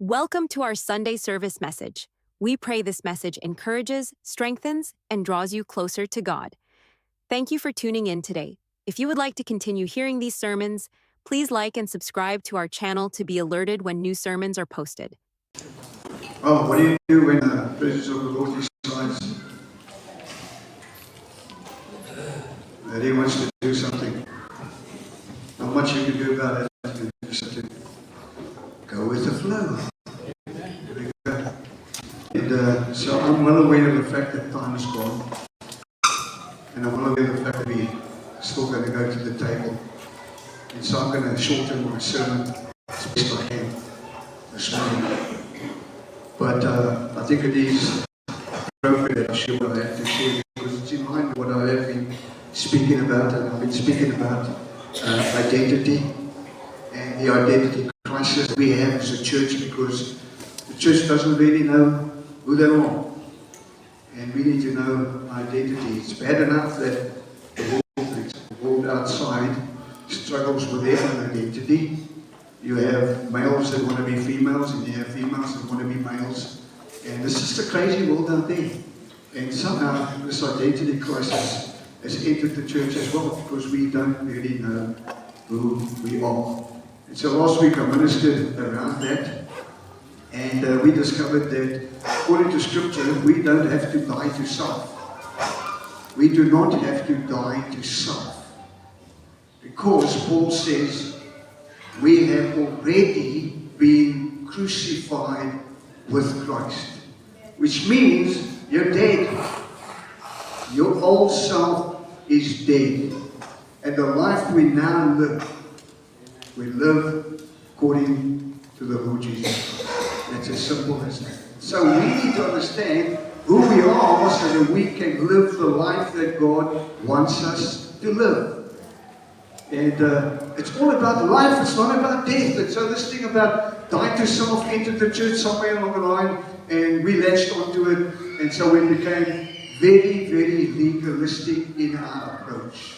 Welcome to our Sunday service message. We pray this message encourages, strengthens, and draws you closer to God. Thank you for tuning in today. If you would like to continue hearing these sermons, please like and subscribe to our channel to be alerted when new sermons are posted. Oh, what do you do when the presence of the Lord decides that He wants to do something? Not much you can do about it. You just have to go with the flow. And so I'm well aware of the fact that time is gone. And I'm well aware of the fact that we're still going to go to the table. And so I'm going to shorten my sermon as best I can this morning. But I think it is appropriate that I share what I have to share because it's in line with what I have been speaking about. And I've been speaking about identity and the identity crisis we have as a church because the church doesn't really know who they are. And we need to know our identity. It's bad enough that the world outside struggles with their own identity. You have males that want to be females, and you have females that want to be males. And it's just a crazy world out there. And somehow this identity crisis has entered the church as well, because we don't really know who we are. And so last week I ministered around that, and we discovered that according to Scripture, we don't have to die to self. We do not have to die to self. Because Paul says, we have already been crucified with Christ. Which means you're dead. Your old self is dead. And the life we now live, we live according to the Lord Jesus Christ. That's as simple as that. So we need to understand who we are so that we can live the life that God wants us to live. And it's all about life, it's not about death. And so this thing about die to self entered the church somewhere along the line, and we latched onto it, and so we became very, very legalistic in our approach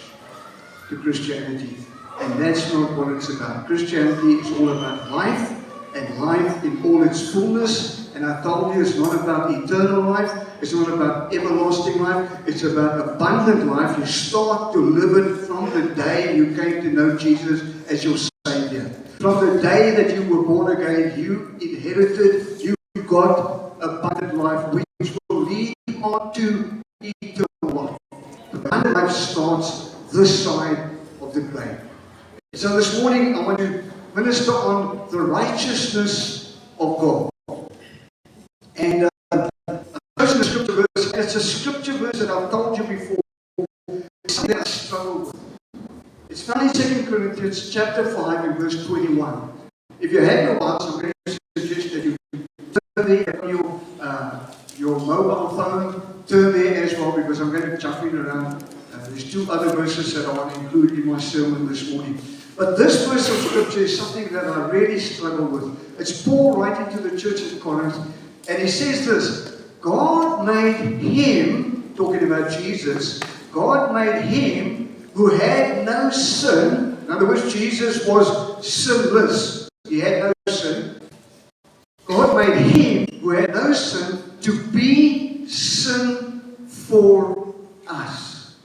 to Christianity. And that's not what it's about. Christianity is all about life, and life in all its fullness. And I told you it's not about eternal life, it's not about everlasting life, it's about abundant life. You start to live it from the day you came to know Jesus as your Savior. From the day that you were born again, you inherited, you got abundant life, which will lead on to eternal life. Abundant life starts this side of the grave. So this morning I want to minister on the righteousness of God. And the scripture verse, and it's a scripture verse that I've told you before, it's something that I struggle with. It's found in 2 Corinthians chapter 5 and verse 21. If you have your Bibles, I'm going to suggest that you turn there on your mobile phone, turn there as well, because I'm going to jump in around. There's two other verses that I want to include in my sermon this morning. But this verse of scripture is something that I really struggle with. It's Paul writing to the church at Corinth, and he says this: God made him, talking about Jesus, God made him who had no sin. In other words, Jesus was sinless. He had no sin. God made him who had no sin to be sin for us.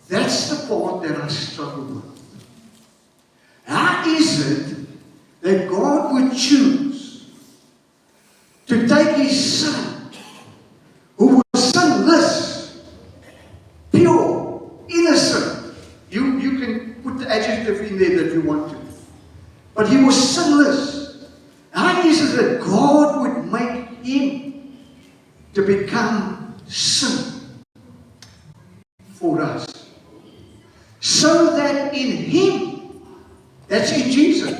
That's the part that I struggle with. How is it that God would choose to take his Son, who was sinless, pure, innocent? You can put the adjective in there that you want to. But he was sinless. How is it that God would make him to become sin for us? So that in him, that's in Jesus,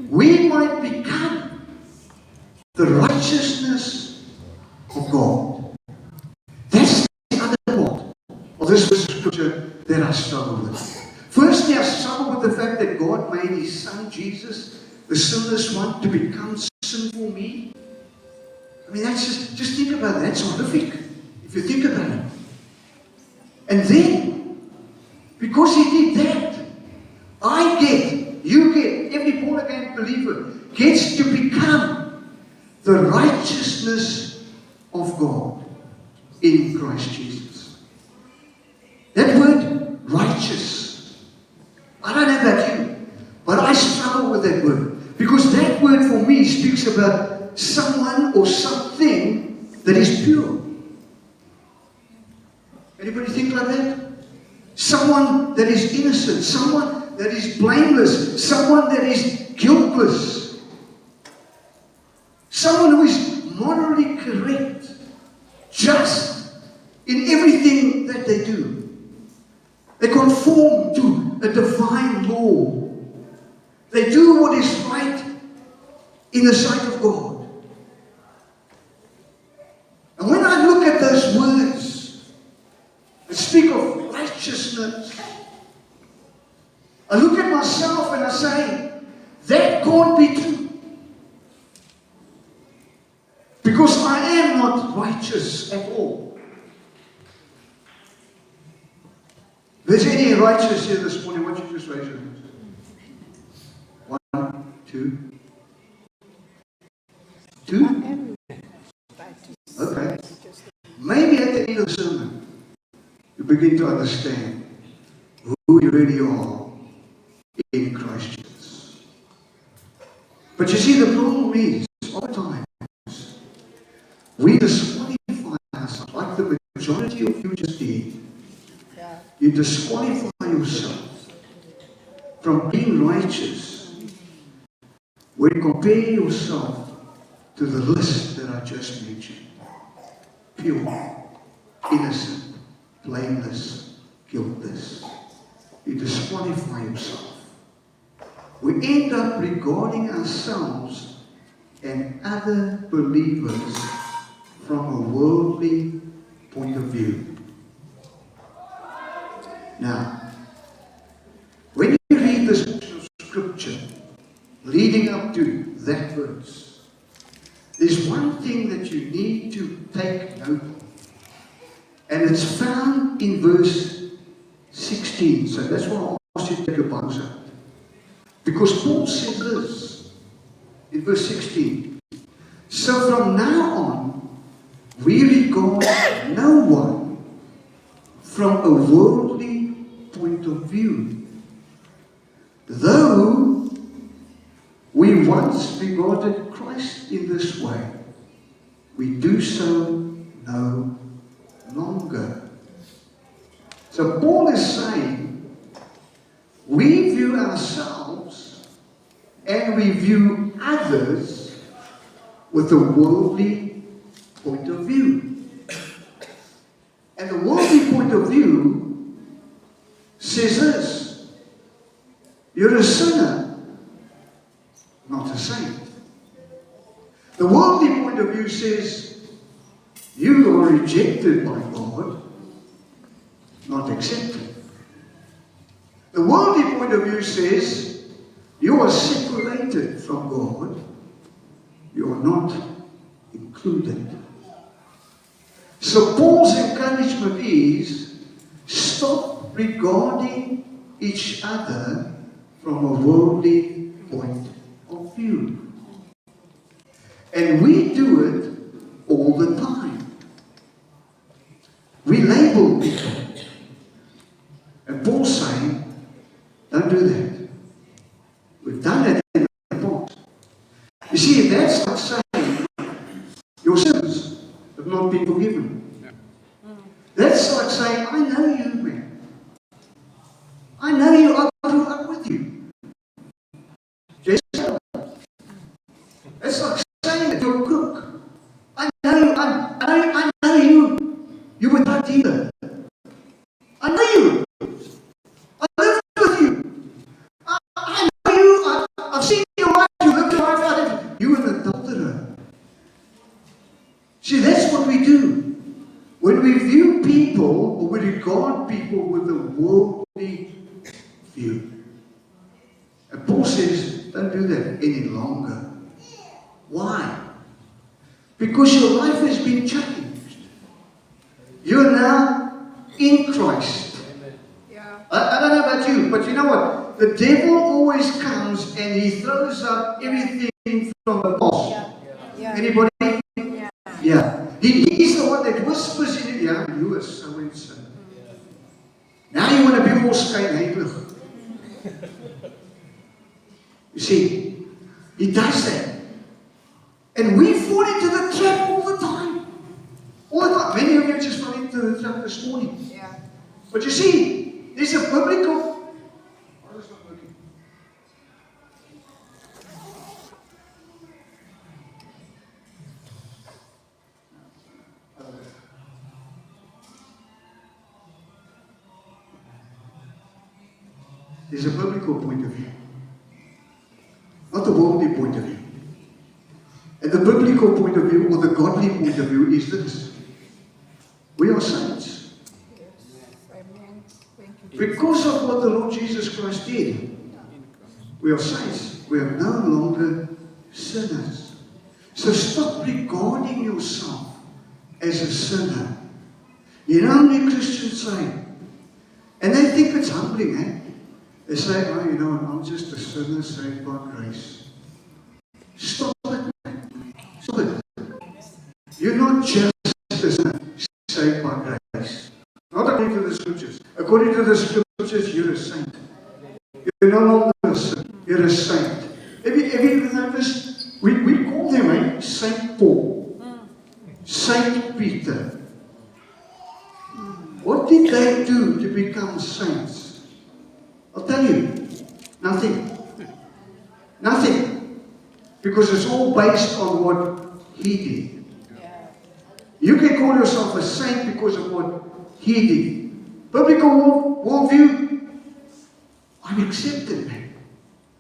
we might become the righteousness of God. That's the other part of this scripture that I struggle with. Firstly, I struggle with the fact that God made his Son Jesus, the sinless one, to become sin for me. I mean, that's just think about that. That's horrific, if you think about it. And then, because he did that, you get, every born-again believer gets to become the righteousness of God in Christ Jesus. That word, righteous, I don't know about you, but I struggle with that word. Because that word for me speaks about someone or something that is pure. Anybody think like that? Someone that is innocent, someone that is blameless, someone that is guiltless, someone who is morally correct, just in everything that they do. They conform to a divine law. They do what is right in the sight of God. And when I look at those words that speak of righteousness, I look at myself and I say, that can't be true. Because I am not righteous at all. If there's any righteous here this morning, why don't you just raise your hands? 1, 2. 2? Okay. Maybe at the end of the sermon, you begin to understand who you really are in Christ Jesus. But you see, the problem is, oftentimes, we disqualify ourselves, like the majority of you just did. You disqualify yourself from being righteous when you compare yourself to the list that I just mentioned. Pure, innocent, blameless, guiltless. You disqualify yourself. We end up regarding ourselves and other believers from a worldly point of view. Now, when you read this portion of scripture leading up to that verse, there's one thing that you need to take note of. And it's found in verse 16. So that's why I asked you to take a Bible out. Because Paul says this in verse 16. So from now on, we regard no one from a worldly point of view. Though we once regarded Christ in this way, we do so no longer. So Paul is saying, we view ourselves and we view others with a worldly point of view. And the worldly point of view says this: you're a sinner, not a saint. The worldly point of view says you are rejected by God, not accepted. The worldly point of view says you are separated from God, you are not included. So Paul's encouragement is, stop regarding each other from a worldly point of view. And we do it all the time. We label people. And Paul's saying, don't do that. We've done it in the past. You see, that's like saying your sins have not been forgiven. That's like saying, I know you, man. I know you, I grew up with you. Just that's like saying that you're a crook. I know you, I know you. You were not either. I know you. I lived with you. I know you. I've seen your life. You lived your life out of you. You were an adulterer. See, that's what we do. When we view people, or we regard people with a worldly view. And Paul says, don't do that any longer. Why? Because your life has been changed. You're now in Christ. I don't know about you, but you know what? The devil always comes and he throws up everything from the past. Anybody? Yeah. He's the one that whispers in your ear, you are so and so. Now you want to be all skynheilig. You see, he does that. And we fall into the trap all the time. All the time. Many of you just fell into the trap this morning. Yeah. But you see, there's a biblical... Oh, it's not working. There's a biblical point of view, not a worldly point of view. And the biblical point of view, or the godly point of view, is this: we are saints. Amen. Thank you. Because of what the Lord Jesus Christ did, we are saints. We are no longer sinners. So stop regarding yourself as a sinner. You know, many Christians say, and they think it's humbling, eh? They say, oh, you know, I'm just a sinner saved by grace. Stop it, man. Stop it. You're not just a sinner saved by grace. Not according to the scriptures. According to the scriptures, you're a saint. You're no longer a sinner. You're a saint. Have you noticed? We call them, eh? Saint Paul. Saint Peter. What did they do to become saints? I'll tell you, nothing. Nothing. Because it's all based on what he did. Yeah. You can call yourself a saint because of what he did. Biblical worldview, I'm accepted, man.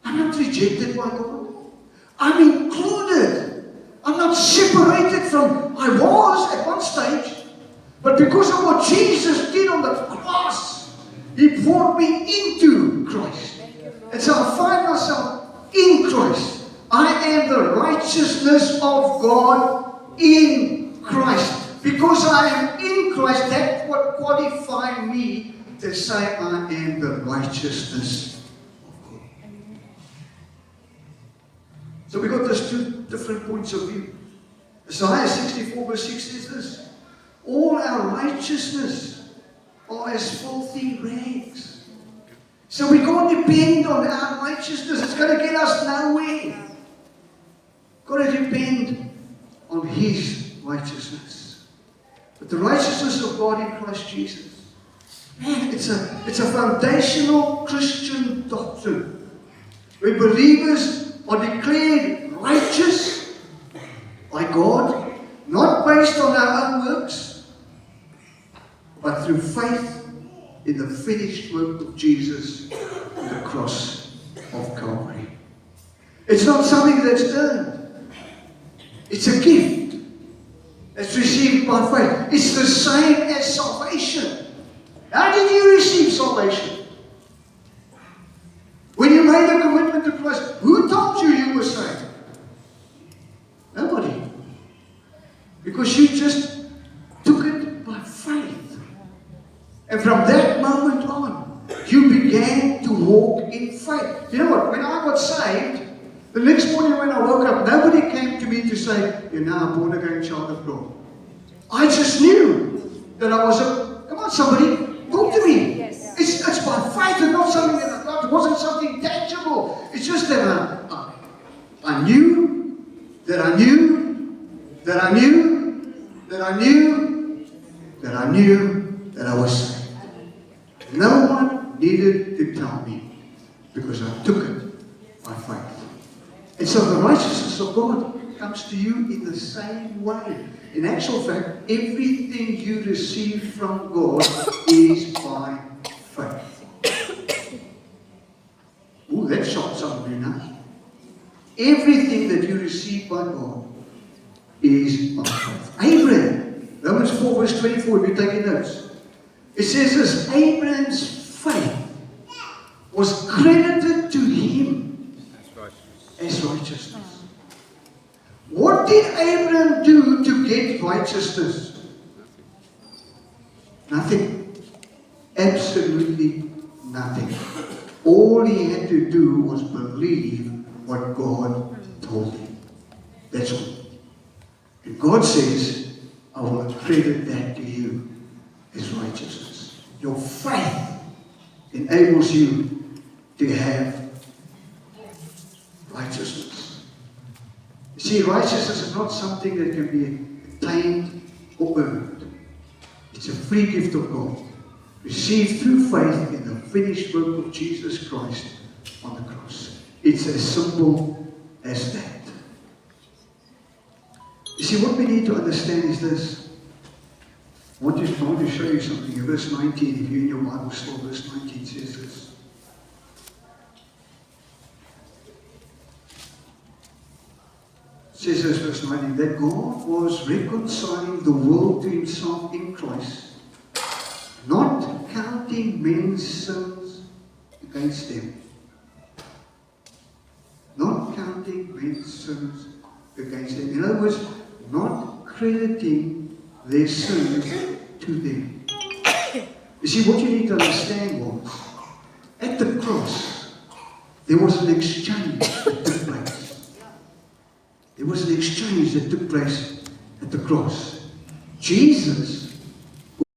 I'm not rejected by God. I'm included. I'm not separated from, I was at one stage, but because of what Jesus did on the cross, he brought me into Christ. And so I find myself in Christ. I am the righteousness of God in Christ. Because I am in Christ, that's what qualifies me to say I am the righteousness of God. So we got those two different points of view. Isaiah 64 verse 6 says this: all our righteousness are as filthy rags. So we can't depend on our righteousness. It's going to get us nowhere. Got to depend on His righteousness. But the righteousness of God in Christ Jesus, man, it's a foundational Christian doctrine where believers are declared righteous by God, not based on our own works, but through faith in the finished work of Jesus on the cross of Calvary. It's not something that's earned. It's a gift that's received by faith. It's the same as salvation. How did you receive salvation? When you made a commitment to Christ, who told you you were saved? Nobody. Because you just took it by faith. And from that moment on, you began to walk in faith. You know what? When I got saved, the next morning when I woke up, nobody came to me to say, you're now a born-again child of God. I just knew that I was a... Come on, somebody, talk to me. Yes. It's by faith and not something that I thought. It wasn't something tangible. It's just that I knew that I knew that I knew that I knew that I knew that I was saved. No one needed to tell me because I took it by faith. And so the righteousness of God comes to you in the same way. In actual fact, everything you receive from God is by faith. Ooh, that shocked some of you now. Everything that you receive by God is by faith. Abraham, Romans 4 verse 24, if you're taking notes. It says this: Abraham's faith was credited to him as righteousness. What did Abraham do to get righteousness? Nothing. Absolutely nothing. All he had to do was believe what God told him. That's all. God says, I will accredit that to you as righteousness. Your faith enables you to have righteousness. You see, righteousness is not something that can be attained or earned. It's a free gift of God, received through faith in the finished work of Jesus Christ on the cross. It's as simple as that. You see, what we need to understand is this. I want to show you something. In verse 19, if you're in your Bible still, verse 19 says this. It says this, verse 19, that God was reconciling the world to himself in Christ, not counting men's sins against them. Not counting men's sins against them. In other words, not crediting their sins to them. You see, what you need to understand was, at the cross, there was an exchange that took place. There was an exchange that took place at the cross. Jesus,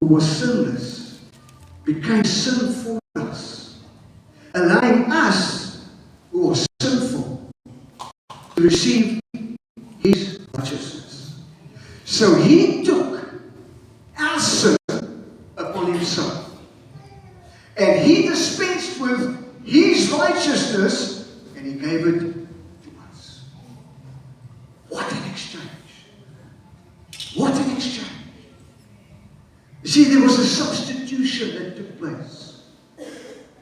who was sinless, became sin for us, allowing us, who are sinful, to receive his righteousness. So he took our sin upon himself, and he dispensed with his righteousness, and he gave it to us. What an exchange! What an exchange! You see, there was a substitution that took place.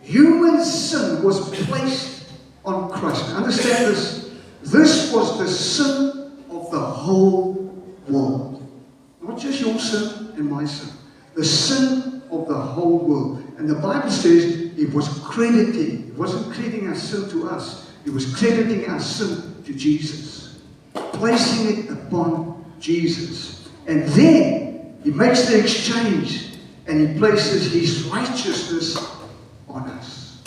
Human sin was placed on Christ. Now understand this. This was the sin of the whole world. Not just your sin and my sin. The sin of the whole world. And the Bible says it was crediting. It wasn't crediting our sin to us. It was crediting our sin to Jesus. Placing it upon Jesus. And then he makes the exchange and he places his righteousness on us.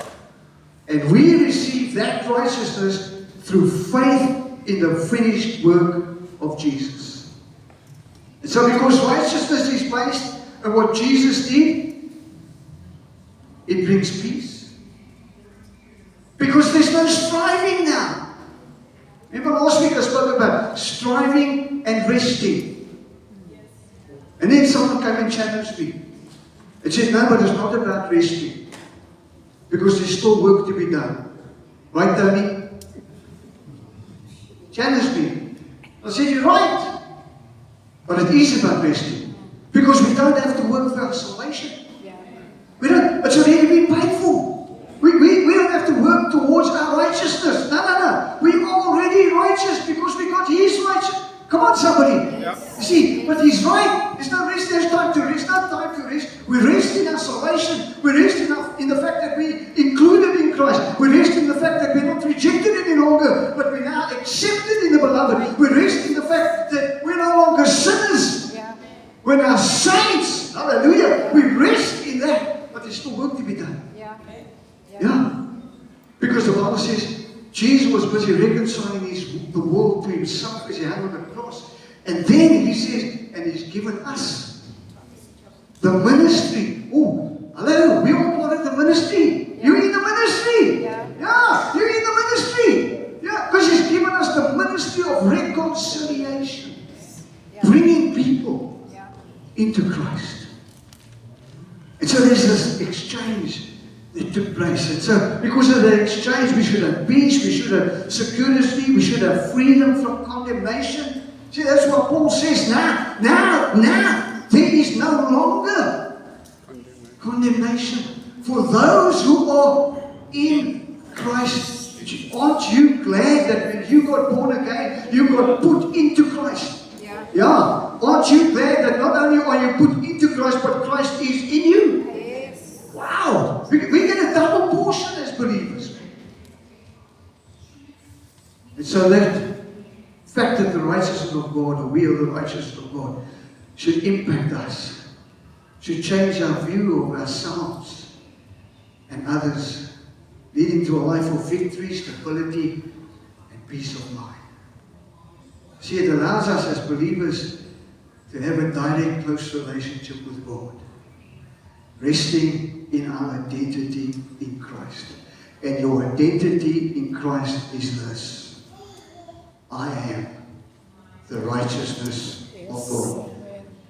And we receive that righteousness through faith in the finished work of Jesus. And so because righteousness is based on what Jesus did, it brings peace. Because there's no striving now. Remember last week I spoke about striving and resting. And then someone came and challenged me. And said, no, but it's not about resting. Because there's still work to be done. Right, Tony? Challenged me. I said, you're right. But it is about resting. Because we don't have to work for our salvation. We don't. It's already been paid for. We don't have to work towards our righteousness. No. We are already righteous because we got his righteousness. Come on, somebody. You see, but he's right. There's no rest. There's time to rest. No time to rest. We rest in our salvation. We rest in the fact that we included in Christ. We rest in the fact that we're not rejected any longer, but we're now accepted in the beloved. We rest in the fact that we're no longer sinners. We're now saints. Hallelujah. We rest in that, but there's still work to be done. Yeah. Because the Bible says Jesus was busy reconciling the world to himself as he hung on the cross. And then he says, and he's given us the ministry. Oh, hello, we all part of the ministry. You're in the ministry. Yeah, you're in the ministry. Yeah, because he's given us the ministry of reconciliation. Bringing people into Christ. And so there's this exchange that took place. And so, because of that exchange, we should have peace, we should have security, we should have freedom from condemnation. See, that's what Paul says. Now, there is no longer condemnation for those who are in Christ. Aren't you glad that when you got born again, you got put into Christ? Yeah. Aren't you glad that not only are you put into Christ, but Christ is in you? Wow, we get a double portion as believers. And so that fact that the righteousness of God, or we are the righteousness of God, should impact us, should change our view of ourselves and others, leading to a life of victory, stability, and peace of mind. See, it allows us as believers to have a direct, close relationship with God, resting in our identity in Christ. And your identity in Christ is this: I am the righteousness of God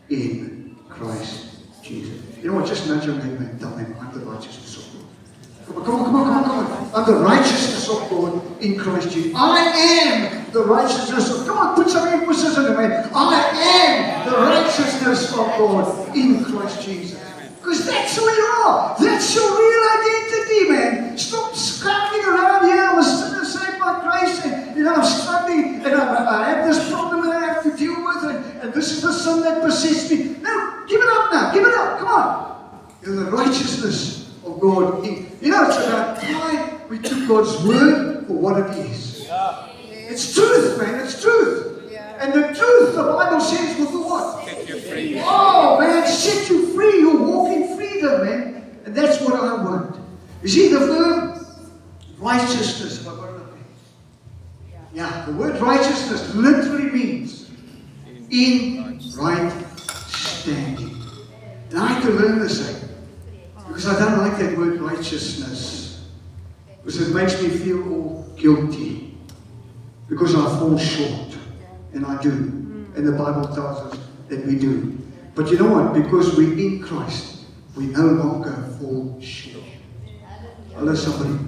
in Christ Jesus. You know what? Just nudge your neighbor and tell him, I'm the righteousness of God. Come on. I'm the righteousness of God in Christ Jesus. I am the righteousness of God. Come on, put some emphasis on it, man. I am the righteousness of God in Christ Jesus. Because that's who you are. That's your real identity, man. Stop scrabbling around here. I'm a sinner saved by grace, and I'm struggling, and I have this problem that I have to deal with, and this is the sin that persists me. No, give it up now. Give it up. Come on. You're the righteousness of God. You know, it's about why we took God's word for what it is. Yeah. It's truth, man. It's truth. Yeah. And the truth, the Bible says, will do what? Set you free. Oh, man, set you free. You walk in freedom, man. And that's what I want. You see, the word righteousness. Yeah, the word righteousness literally means in right standing. And I had to learn this thing. Because I don't like that word righteousness. Because it makes me feel all guilty. Because I fall short. And I do. And the Bible tells us that we do. But you know what? Because we're in Christ, we no longer fall short. Hello, somebody.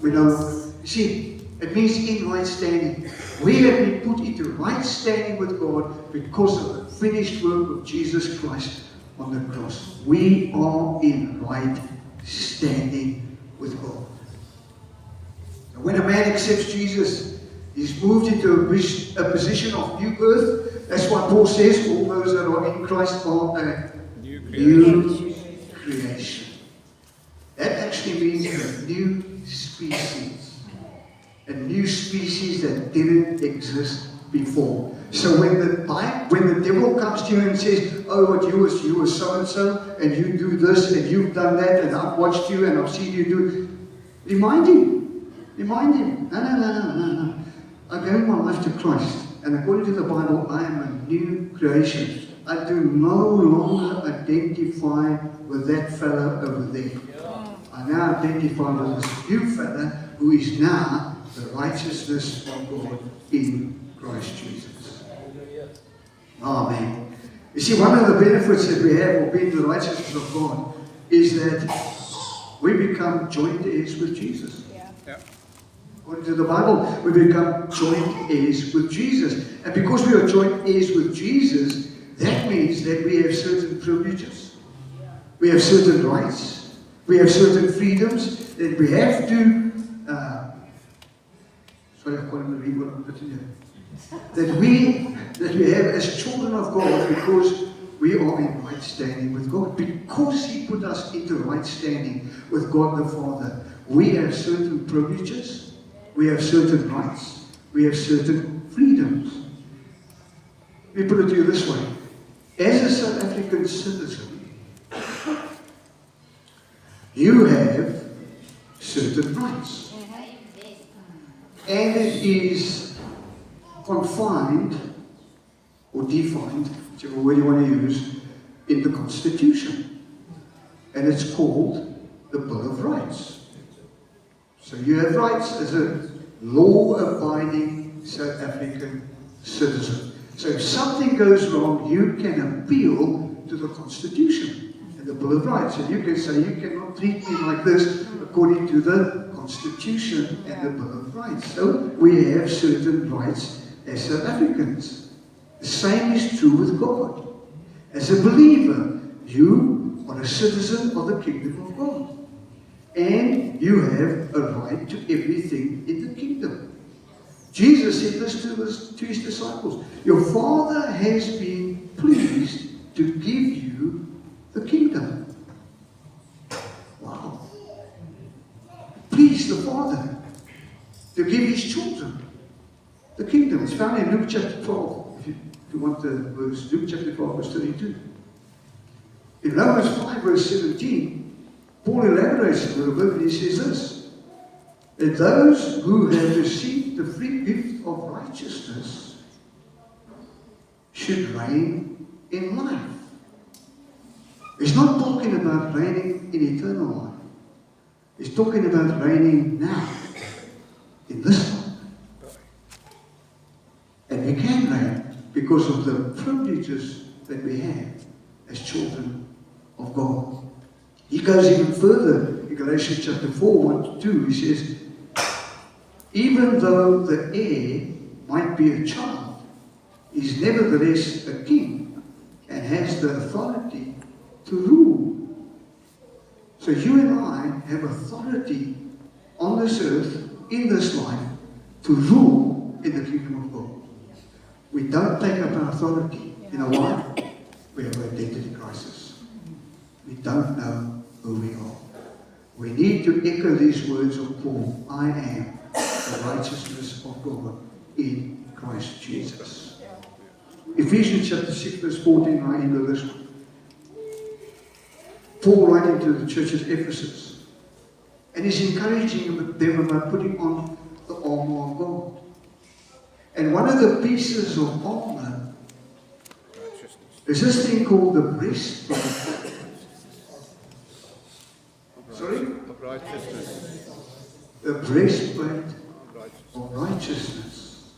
We no longer. See, it means in right standing. We have been put into right standing with God because of the finished work of Jesus Christ on the cross. We are in right standing with God. And when a man accepts Jesus, he's moved into a position of new birth. That's what Paul says. All those that are in Christ are a new creation. That actually means a new species. A new species that didn't exist before. So when the devil comes to you and says, oh, what you were so-and-so, and you do this, and you've done that, and I've watched you, and I've seen you do, remind him. No. I gave my life to Christ, and according to the Bible, I am a new creation. I do no longer identify with that fella over there. I now identify with this new fella who is now the righteousness of God in Christ Jesus. Oh, man. You see, one of the benefits that we have of being the righteousness of God is that we become joint heirs with Jesus. Yeah. According to the Bible, we become joint heirs with Jesus. And because we are joint heirs with Jesus, that means that we have certain privileges. We have certain rights. We have certain freedoms that we have to that we have as children of God because we are in right standing with God. Because He put us into right standing with God the Father, we have certain privileges, we have certain rights, we have certain freedoms. Let me put it to you this way. As a South African citizen, you have certain rights. And it is confined or defined, whichever word you want to use, in the Constitution. And it's called the Bill of Rights. So you have rights as a law-abiding South African citizen. So if something goes wrong, you can appeal to the Constitution and the Bill of Rights. And you can say, you cannot treat me like this according to the Constitution and the Bill of Rights. So we have certain rights as South Africans. The same is true with God. As a believer, you are a citizen of the kingdom of God. And you have a right to everything in the kingdom. Jesus said this to his disciples. Your Father has been pleased to give you the kingdom. Wow. Please the Father to give his children the kingdom. It's found in Luke chapter 12. If you want the verse, Luke chapter 12, verse 32. In Romans 5, verse 17, Paul elaborates a little bit and he says this: that those who have received the free gift of righteousness should reign in life. He's not talking about reigning in eternal life. He's talking about reigning now, in this life. And we can reign because of the privileges that we have as children of God. He goes even further in Galatians chapter 4, 1 to 2. He says, even though the heir might be a child, he is nevertheless a king and has the authority to rule. So you and I have authority on this earth, in this life, to rule in the kingdom of God. We don't take up our authority. You know why? We have an identity crisis. We don't know who we are. We need to echo these words of Paul. I am the righteousness of God in Christ Jesus. Ephesians chapter 6 verse 14, I end with this one. Paul writing to the church at Ephesus, and he's encouraging them about putting on the armor of God. And one of the pieces of armor is this thing called the breastplate. Sorry? Of righteousness. The breastplate of righteousness.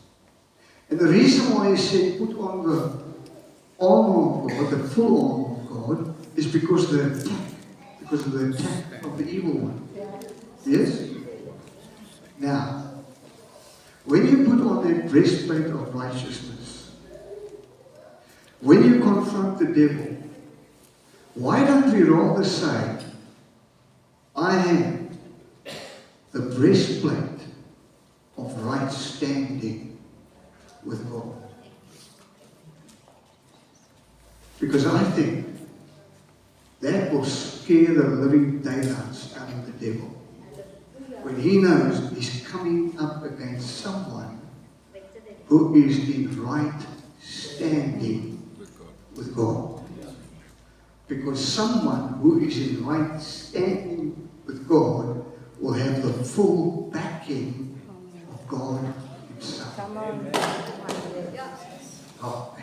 And the reason why he said put on the armor of God, the full armor of God, is because of the attack of the evil one. Yes? Now, when you put on that breastplate of righteousness, when you confront the devil, why don't we rather say, I have the breastplate of right standing with God? Because I think that will scare the living daylights out of the devil. When he knows he's coming up against someone who is in right standing with God. Because someone who is in right standing with God will have the full backing of God himself. Oh,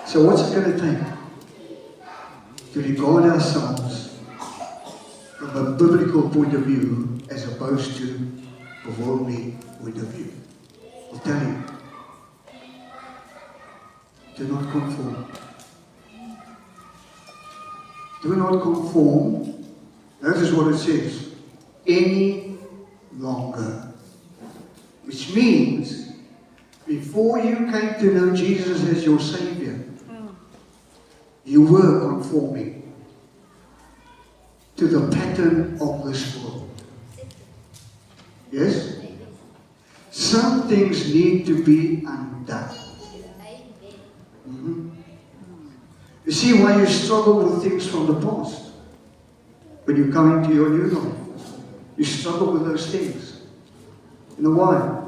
so what's it going to take to regard ourselves from a biblical point of view as opposed to a worldly point of view? I'll tell you, do not conform. Do not conform. Notice what it says. Any longer. Which means, before you came to know Jesus as your Savior, you were conforming to the pattern of this world. Yes? Some things need to be undone. You see why you struggle with things from the past. When you come into your new life, you struggle with those things. You know why?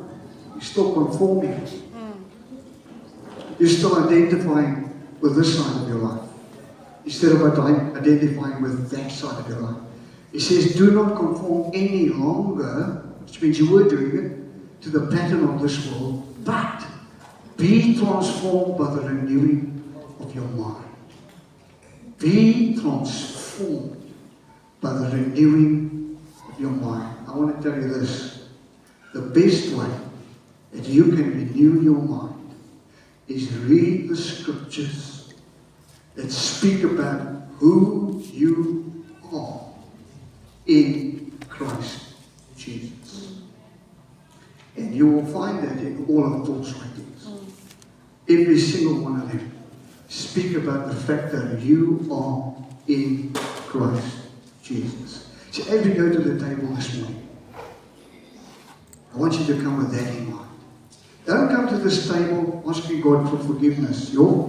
You're still conforming. You're still identifying with this side of your life, instead of identifying with that side of your life. He says, do not conform any longer, which means you were doing it, to the pattern of this world, but be transformed by the renewing of your mind. Be transformed by the renewing of your mind. I want to tell you this. The best way that you can renew your mind is read the scriptures that speak about who you are in Christ Jesus. And you will find that in all of Paul's writings. Every single one of them speak about the fact that you are in Christ Jesus. So as we go to the table this morning, I want you to come with that in mind. Don't come to this table asking God for forgiveness. You've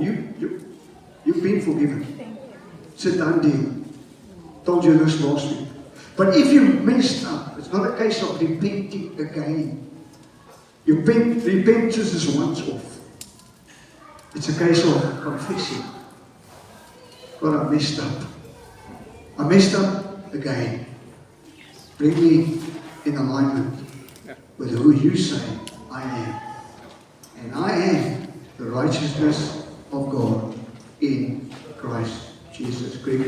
been forgiven. It's a done deal. Told you this last week. But if you messed up, it's not a case of repenting again. Repentance is once off. It's a case of confessing. God, I messed up. I messed up again. Bring me in alignment with who you say I I am. And I am the righteousness of God in Christ Jesus. Great